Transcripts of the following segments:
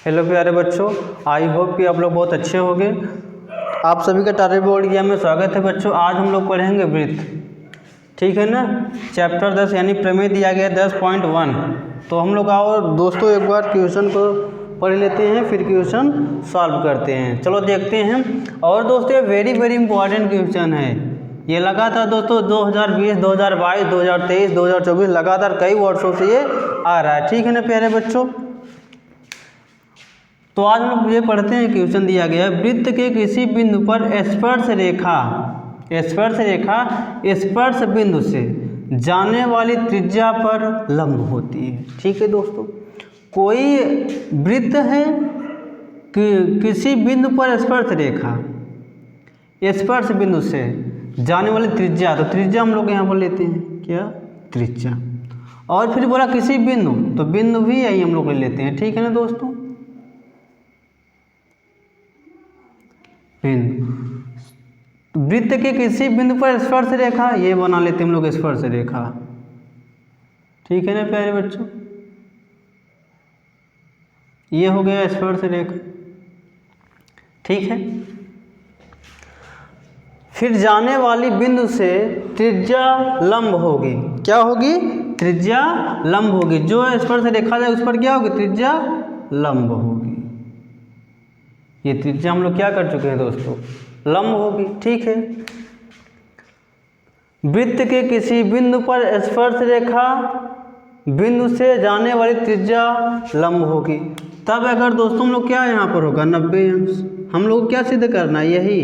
Hello प्यारे बच्चों, I hope कि आप लोग बहुत अच्छे होंगे। आप सभी का टारगेट बोर्ड एग्जाम में स्वागत है बच्चों। आज हम लोग पढ़ेंगे वृत्त, ठीक है ना। चैप्टर 10 यानी प्रमेय दिया गया 10.1। तो हम लोग आओ दोस्तों एक बार क्वेश्चन को पढ़ लेते हैं, फिर क्वेश्चन सॉल्व करते हैं। चलो देखते हैं। और दोस्तों ये वेरी इंपॉर्टेंट क्वेश्चन है। ये लगातार दोस्तों 2020, 2022, 2023, 2024 लगातार कई वर्षों से ये आ रहा है, ठीक है ना प्यारे बच्चों। तो आज हम लोग ये पढ़ते हैं, क्वेश्चन दिया गया है वृत्त के किसी बिंदु पर स्पर्श रेखा स्पर्श बिंदु से जाने वाली त्रिज्या पर लंब होती है, ठीक है दोस्तों। कोई वृत्त है कि किसी बिंदु पर स्पर्श रेखा स्पर्श बिंदु से जाने वाली त्रिज्या, तो त्रिज्या हम लोग यहाँ पर लेते हैं क्या, त्रिज्या। और फिर बोला किसी बिंदु, तो बिंदु भी यही हम लोग लेते हैं, ठीक है ना दोस्तों। बिंदु वृत्त के किसी बिंदु पर स्पर्श रेखा, ये बना लेते हैं हम लोग स्पर्श रेखा, ठीक है ना प्यारे बच्चों। ये हो गया स्पर्श रेखा, ठीक है। फिर जाने वाली बिंदु से त्रिज्या लंब होगी, क्या होगी, त्रिज्या लंब होगी। जो स्पर्श रेखा है उस पर क्या होगी, त्रिज्या लंब होगी। ये त्रिज्या हम लोग क्या कर चुके हैं दोस्तों, लंब होगी, ठीक है। वृत्त के किसी बिंदु पर स्पर्श रेखा बिंदु से जाने वाली त्रिज्या लंब होगी। तब अगर दोस्तों हम लोग क्या यहाँ पर होगा 90 अंश। हम लोग क्या सिद्ध करना है, यही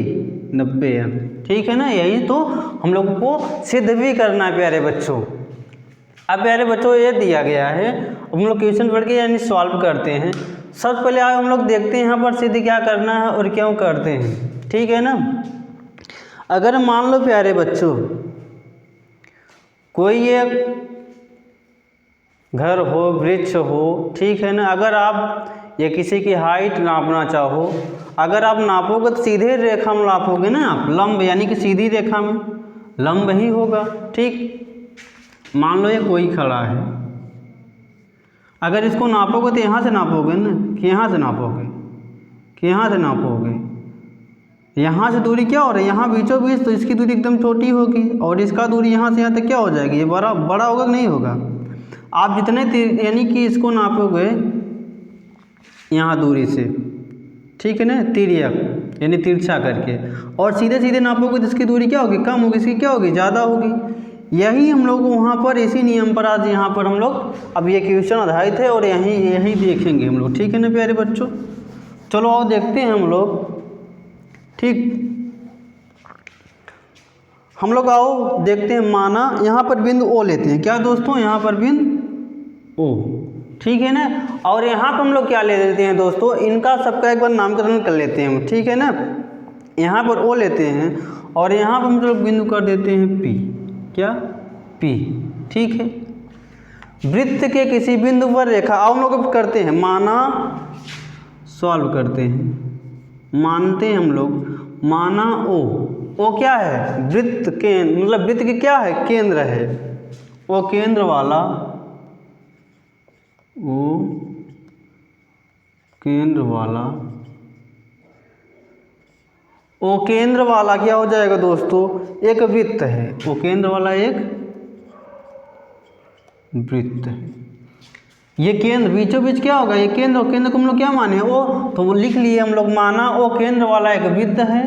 90 अंश, ठीक है ना। यही तो हम लोग को सिद्ध भी करना है प्यारे बच्चों। अब प्यारे बच्चों ये दिया गया है, हम लोग क्वेश्चन पढ़ के यानी सॉल्व करते हैं। सबसे पहले आए हम लोग देखते हैं यहाँ पर सिद्ध क्या करना है और क्यों करते हैं, ठीक है ना। अगर मान लो प्यारे बच्चों कोई एक घर हो, वृक्ष हो, ठीक है ना। अगर आप ये किसी की हाइट नापना चाहो, अगर आप नापोगे तो सीधे रेखा में नापोगे ना आप, लंब यानी कि सीधी रेखा में लंब ही होगा, ठीक। मान लो ये कोई खड़ा है, अगर इसको नापोगे तो यहाँ से नापोगे ना, कि यहाँ से नापोगे, कि यहाँ से नापोगे। यहाँ से दूरी क्या हो रही है, यहाँ बीचों बीच, तो इसकी दूरी एकदम छोटी होगी और इसका दूरी यहाँ से यहाँ तक क्या हो जाएगी, ये बड़ा होगा कि नहीं होगा। आप जितने यानी कि इसको नापोगे यहाँ दूरी से, ठीक है ना, तिर्यक यानी तिरछा करके, और सीधे नापोगे तो इसकी दूरी क्या होगी, कम होगी, इसकी क्या होगी, ज़्यादा होगी। यही हम लोग वहाँ पर इसी नियम पर आज यहाँ पर हम लोग अब ये क्वेश्चन आधारित है और यही देखेंगे हम लोग, ठीक है ना प्यारे बच्चों। चलो आओ देखते हैं हम लोग, ठीक। हम लोग आओ देखते हैं। माना यहाँ पर बिंदु ओ लेते हैं, क्या दोस्तों, यहाँ पर बिंदु ओ, ठीक है ना। और यहाँ पर हम लोग क्या ले लेते हैं दोस्तों, इनका सबका एक बार नामकरण कर लेते हैं हम, ठीक है ना। यहाँ पर ओ लेते हैं और यहाँ पर हम लोग बिंदु कर देते हैं पी, क्या, पी, ठीक है। वृत्त के किसी बिंदु पर रेखा, अब हम लोग करते हैं माना, सॉल्व करते हैं। मानते हैं हम लोग, माना ओ क्या है, वृत्त के मतलब वृत्त के क्या है, केंद्र है। ओ केंद्र वाला, ओ केंद्र वाला, ओ केंद्र वाला क्या हो जाएगा दोस्तों, एक वृत्त है। ओ केंद्र वाला एक वृत्त है। ये केंद्र बीचों बीच क्या होगा, ये केंद्र को हम लोग क्या माने, ओ, तो वो लिख लिए हम लोग, माना ओ केंद्र वाला एक वृत्त है,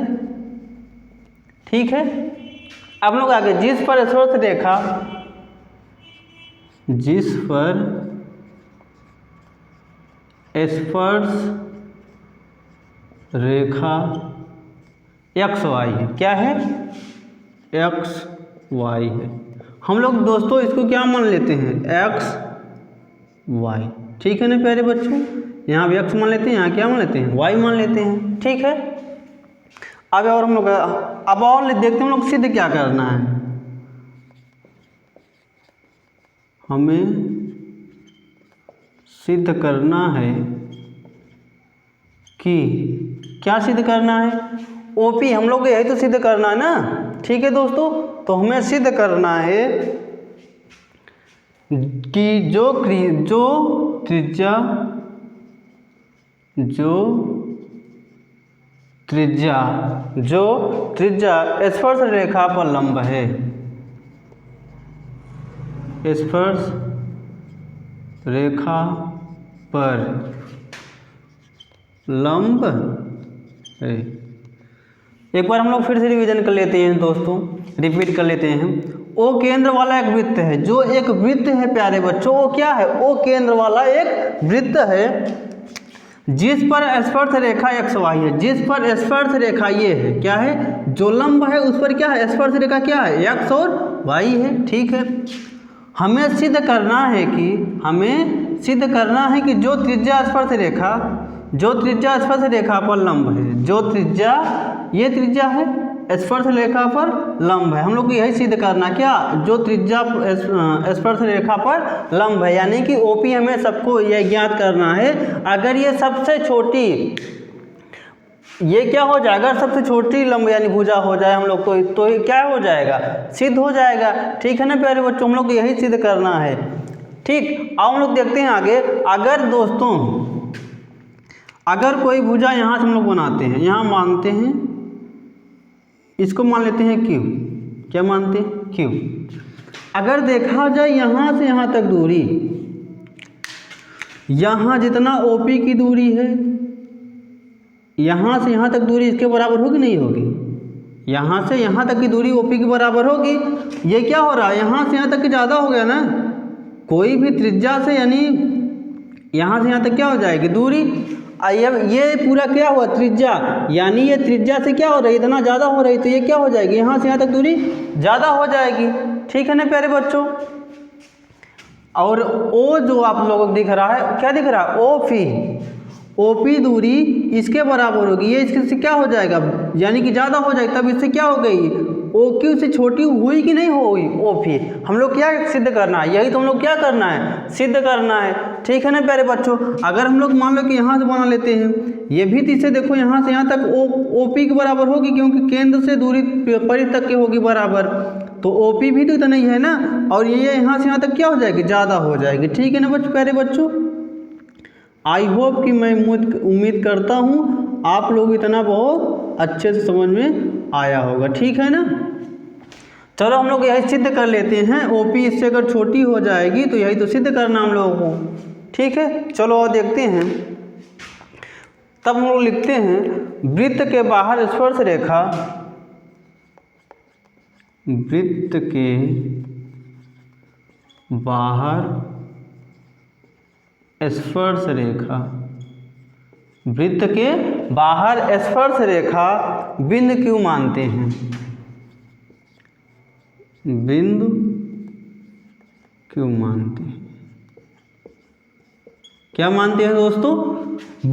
ठीक है। अब लोग आगे, जिस पर स्पर्श रेखा, जिस पर स्पर्श रेखा एक्स वाई है, क्या है, एक्स वाई है। हम लोग दोस्तों इसको क्या मान लेते हैं, एक्स वाई, ठीक है ना प्यारे बच्चों। यहाँ भी एक्स मान लेते हैं, यहाँ क्या मान लेते हैं, वाई मान लेते हैं, ठीक है। अब और हम लोग अब और देखते हैं हम लोग सिद्ध क्या करना है। हमें सिद्ध करना है कि क्या सिद्ध करना है, ओपी, हम लोग यही तो सिद्ध करना है ना, ठीक है दोस्तों। तो हमें सिद्ध करना है कि जो त्रिज्या जो त्रिज्या स्पर्श रेखा पर लंब है, स्पर्श रेखा पर लंब है। एक बार हम लोग फिर से रिवीजन कर लेते हैं दोस्तों, रिपीट कर लेते हैं। ओ केंद्र वाला एक वृत्त है, जो एक वृत्त है प्यारे बच्चों, वो क्या है? ओ केंद्र वाला एक वृत्त है जिस पर स्पर्श रेखा XY है, जिस पर स्पर्श रेखा ये है, क्या है? जो लंब है उस पर क्या है? स्पर्श रेखा क्या है? X और Y है। ठीक है, हमें सिद्ध करना है कि जो त्रिज्या स्पर्श रेखा पर लंब है, जो त्रिज्या, ये त्रिज्या है, स्पर्श रेखा पर लंब है। हम लोग को यही सिद्ध करना, क्या? जो त्रिज्या स्पर्श रेखा पर लंब है, यानी कि OP हमें सबको यह ज्ञात करना है। अगर ये सबसे छोटी, ये क्या हो जाएगा? सबसे छोटी लंब यानी भुजा हो जाए हम लोग को, तो क्या हो जाएगा? सिद्ध हो जाएगा। ठीक है ना प्यारे बच्चों, हम लोग को यही सिद्ध करना है। ठीक, अब हम लोग देखते हैं आगे। अगर दोस्तों, अगर कोई भुजा यहाँ से हम लोग बनाते हैं, यहाँ मानते हैं, इसको मान लेते हैं Q। क्या मानते हैं? Q। अगर देखा जाए यहाँ से यहाँ तक दूरी, यहाँ जितना OP की दूरी है, यहाँ से यहाँ तक दूरी इसके बराबर होगी नहीं होगी? यहाँ से यहाँ तक की दूरी OP के बराबर होगी। ये क्या हो रहा है? यहाँ से यहाँ तक की ज़्यादा हो गया ना। कोई भी त्रिज्या से, यानी यहाँ से यहाँ तक क्या हो जाएगी? दूरी। ये पूरा क्या हुआ? त्रिज्या, यानी ये त्रिज्या से क्या हो रही है? इतना ज़्यादा हो रही, तो ये क्या हो जाएगी? यहाँ से यहाँ तक दूरी ज़्यादा हो जाएगी। ठीक है ना प्यारे बच्चों। और O जो आप लोगों को दिख रहा है, क्या दिख रहा है? OP दूरी इसके बराबर होगी, ये इसके से क्या हो जाएगा? यानी कि ज़्यादा हो जाएगी, तब इससे क्या हो गई? OQ से छोटी हुई कि नहीं हुई OP? हम लोग क्या सिद्ध करना है? यही तो हम लोग क्या करना है? सिद्ध करना है। ठीक है ना प्यारे बच्चों। अगर हम लोग मान लो कि यहाँ से बना लेते हैं, ये भी तो इसे देखो, यहाँ से यहाँ तक OP के बराबर होगी, क्योंकि केंद्र से दूरी परिधि तक की होगी बराबर, तो OP भी तो इतना ही है ना। और ये यहाँ से यहाँ तक क्या हो जाएगी? ज़्यादा हो जाएगी। ठीक है ना प्यारे बच्चों। आई होप कि मैं उम्मीद करता हूँ आप लोग इतना बहुत अच्छे से समझ में आया होगा। ठीक है ना। चलो हम लोग यही सिद्ध कर लेते हैं। OP इससे अगर छोटी हो जाएगी तो यही तो सिद्ध करना हम लोगों को। ठीक है, चलो और देखते हैं। तब हम लोग लिखते हैं, वृत्त के बाहर स्पर्श रेखा, वृत्त के बाहर स्पर्श रेखा, वृत्त के बाहर स्पर्श रेखा बिंदु Q मानते हैं, बिंदु Q मानते हैं। क्या मानते हैं दोस्तों?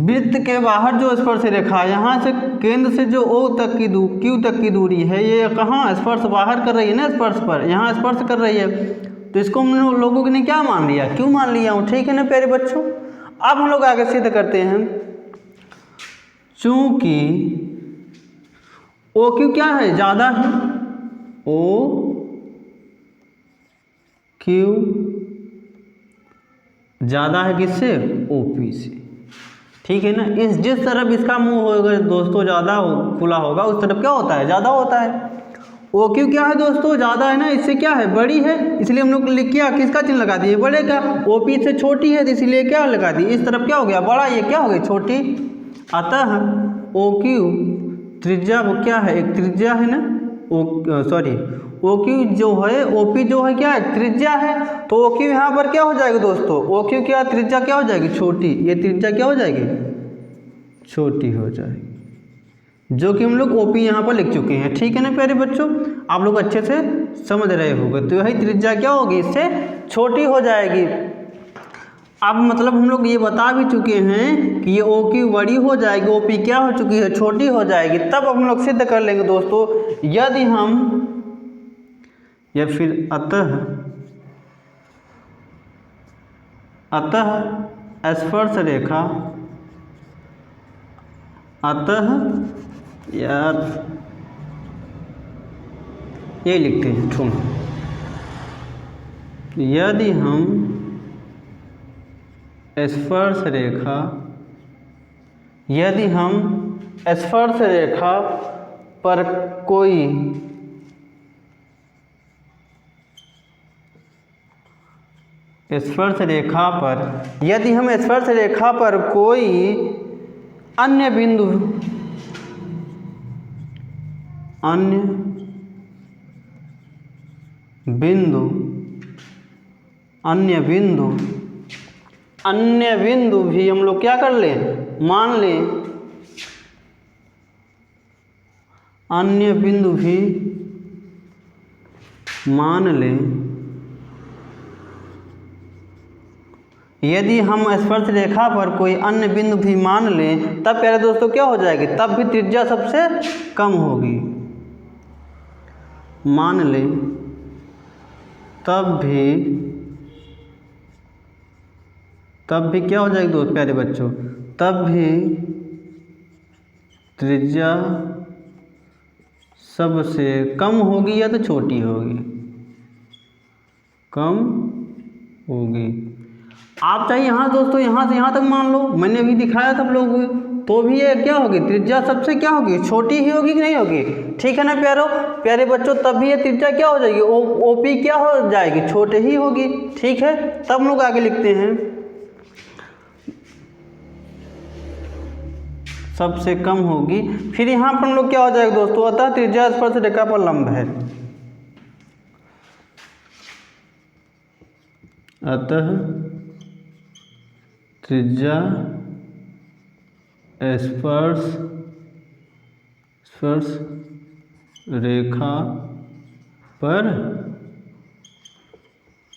वृत्त के बाहर जो स्पर्श रेखा, यहाँ से केंद्र से जो O तक की Q तक की दूरी है, ये कहाँ स्पर्श बाहर कर रही है ना, स्पर्श पर, यहाँ स्पर्श कर रही है, तो इसको हम लोगों ने क्या मान लिया? Q मान लिया हूँ। ठीक है ना प्यारे बच्चों। अब हम लोग आगे सिद्ध करते हैं, चूंकि OQ क्या है? ज़्यादा है, OQ ज़्यादा है किससे? OP से। ठीक है ना। जिस तरफ इसका मुंह होगा दोस्तों ज़्यादा खुला होगा, उस तरफ क्या होता है? ज़्यादा होता है। OQ क्या है दोस्तों? ज़्यादा है ना, इससे क्या है? बड़ी है, इसलिए हम लोग लिख के किसका चिन्ह लगा दिए? बड़े का। OP से छोटी है, तो इसलिए क्या लगा दी? इस तरफ क्या हो गया? बड़ा। ये क्या हो गई? छोटी। अतः OQ त्रिज्या क्या है? एक त्रिज्या है ना, OQ जो है, OP जो है क्या है? त्रिज्या है। तो OQ यहाँ पर क्या हो जाएगा दोस्तों? OQ क्या त्रिज्या क्या हो जाएगी? छोटी। ये त्रिज्या क्या हो जाएगी? छोटी हो जाएगी, जो कि हम लोग OP यहाँ पर लिख चुके हैं। ठीक है ना प्यारे बच्चों, आप लोग अच्छे से समझ रहे होंगे। तो यही त्रिज्या क्या होगी? इससे छोटी हो जाएगी। अब मतलब हम लोग ये बता भी चुके हैं कि ये OQ बड़ी हो जाएगी, OP क्या हो चुकी है? छोटी हो जाएगी। तब हम लोग सिद्ध कर लेंगे दोस्तों, यदि हम, या फिर अतः स्पर्श रेखा, अतः यार ये लिखते हैं ठूम, यदि हम स्पर्श रेखा यदि हम स्पर्श रेखा पर कोई स्पर्श रेखा पर यदि हम स्पर्श रेखा पर कोई अन्य बिंदु अन्य बिंदु भी हम लोग क्या कर लें, मान लें, अन्य बिंदु भी मान लें। यदि हम स्पर्श रेखा पर कोई अन्य बिंदु भी मान लें, तब प्यारे दोस्तों क्या हो जाएगी, तब भी त्रिज्या सबसे कम होगी। मान लें तब भी क्या हो जाएगी दोस्त प्यारे बच्चों, तब भी त्रिज्या सबसे कम होगी या तो छोटी होगी, कम होगी। आप चाहे यहाँ दोस्तों यहाँ से यहाँ तक मान लो, मैंने अभी दिखाया था आप लोगों को, तो भी ये क्या होगी, त्रिज्या सबसे क्या होगी, छोटी ही होगी कि नहीं होगी। ठीक है ना प्यारे बच्चों, तब भी ये त्रिज्या क्या हो जाएगी, ओपी क्या हो जाएगी, छोटे ही होगी। ठीक है, तब हम लोग आगे लिखते हैं सबसे कम होगी। फिर यहाँ पर हम लोग क्या हो जाएगा दोस्तों, अतः त्रिज्या स्पर्श रेखा पर लंब है, अतः त्रिज्या स्पर्श रेखा पर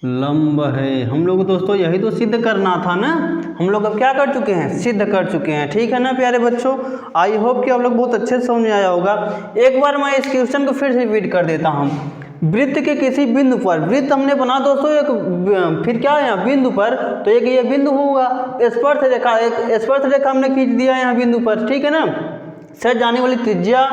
लंब है। हम लोग दोस्तों यही तो सिद्ध करना था ना, हम लोग अब क्या कर चुके हैं, सिद्ध कर चुके हैं। ठीक है ना प्यारे बच्चों, आई होप कि आप लोग बहुत अच्छे से समझ में आया होगा। एक बार मैं इस क्वेश्चन को फिर से रिपीट कर देता हूँ। वृत्त के किसी बिंदु पर, वृत्त हमने बना दोस्तों एक, फिर क्या है यहाँ बिंदु पर, तो एक ये बिंदु होगा, स्पर्श रेखा, एक स्पर्श रेखा हमने खींच दिया यहाँ बिंदु पर। ठीक है ना, से जाने वाली त्रिज्या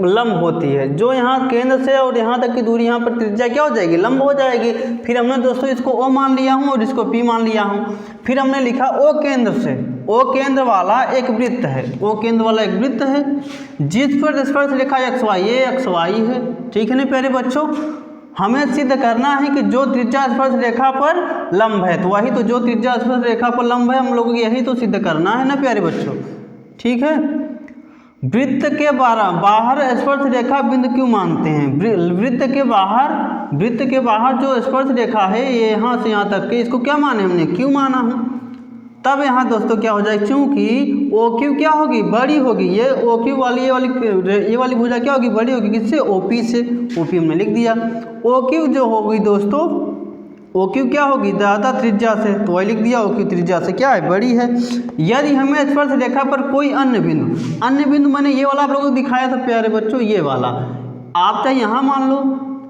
लंब होती है, जो यहाँ केंद्र से और यहाँ तक की दूरी, यहाँ पर त्रिज्या क्या हो जाएगी, लंब हो जाएगी। फिर हमने दोस्तों इसको O मान लिया हूँ और इसको P मान लिया हूँ। फिर हमने लिखा O केंद्र से, O केंद्र वाला एक वृत्त है, O केंद्र वाला एक वृत्त है जिस पर स्पर्श रेखा XY, ये XY है। ठीक है ना प्यारे बच्चों, हमें सिद्ध करना है कि जो त्रिज्या स्पर्श रेखा पर लंब है, तो वही तो, जो त्रिज्या स्पर्श रेखा पर लंब है, हम लोगों को यही तो सिद्ध करना है ना प्यारे बच्चों। ठीक है, वृत्त के बाहर स्पर्श रेखा बिंदु क्यों मानते हैं, वृत्त के बाहर जो स्पर्श रेखा है, ये यहाँ से यहाँ तक के, इसको क्या माने हमने, क्यों माना हूँ। तब यहाँ दोस्तों क्या हो जाए, क्योंकि OQ क्या होगी, बड़ी होगी। ये OQ वाली ये वाली भुजा क्या होगी, बड़ी होगी, किससे, OP से। OP हमने लिख दिया। OQ जो होगी दोस्तों, OQ क्या होगी, ज़्यादा त्रिज्या से, तो वही लिख दिया, OQ त्रिज्या से क्या है, बड़ी है। यदि हमें स्पर्श रेखा पर कोई अन्य बिंदु मैंने ये वाला आप लोगों को दिखाया था प्यारे बच्चों, ये वाला, आप चाहे यहाँ मान लो,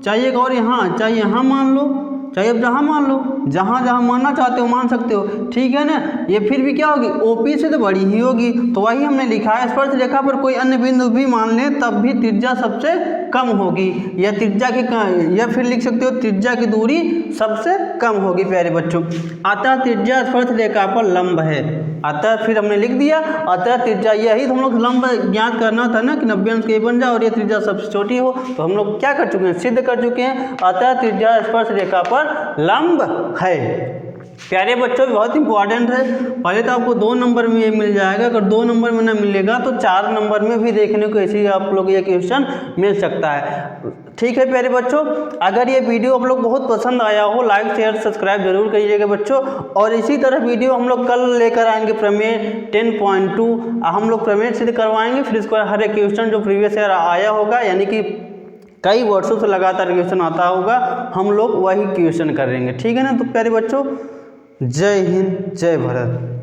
चाहे एक और यहाँ, चाहे यहाँ मान लो, चाहे अब जहाँ मान लो, जहाँ जहाँ मानना चाहते हो मान सकते हो। ठीक है ना, ये फिर भी क्या होगी, OP से तो बड़ी ही होगी, तो वही हमने लिखा है, स्पर्श रेखा पर कोई अन्य बिंदु भी मान लें तब भी त्रिज्या सबसे कम होगी, या त्रिज्या की, या फिर लिख सकते हो त्रिज्या की दूरी सबसे कम होगी प्यारे बच्चों। अतः त्रिज्या स्पर्श रेखा पर लंब है, अतः फिर हमने लिख दिया, अतः त्रिज्या, यही तो हम लोग लंब ज्ञात करना था ना, कि 90 अंश के बन जाए और ये त्रिज्या सबसे छोटी हो, तो हम लोग क्या कर चुके हैं, सिद्ध कर चुके हैं, अतः त्रिज्या स्पर्श रेखा पर लंब है। प्यारे बच्चों बहुत इंपॉर्टेंट है, पहले तो आपको 2 नंबर में ये मिल जाएगा, अगर 2 नंबर में ना मिलेगा तो 4 नंबर में भी देखने को ऐसे ही आप लोग ये क्वेश्चन मिल सकता है। ठीक है प्यारे बच्चों, अगर ये वीडियो आप लोग बहुत पसंद आया हो, लाइक शेयर सब्सक्राइब जरूर करिएगा बच्चों। और इसी तरह वीडियो हम लोग कल लेकर आएंगे प्रमेय 10.2, हम लोग प्रमेय सिद्ध करवाएंगे, फिर इसको हर एक क्वेश्चन जो प्रीवियस ईयर आया होगा, यानी कि कई वर्षों से लगातार क्वेश्चन आता होगा, हम लोग वही क्वेश्चन करेंगे। ठीक है ना, तो प्यारे बच्चों जय हिंद जय भारत।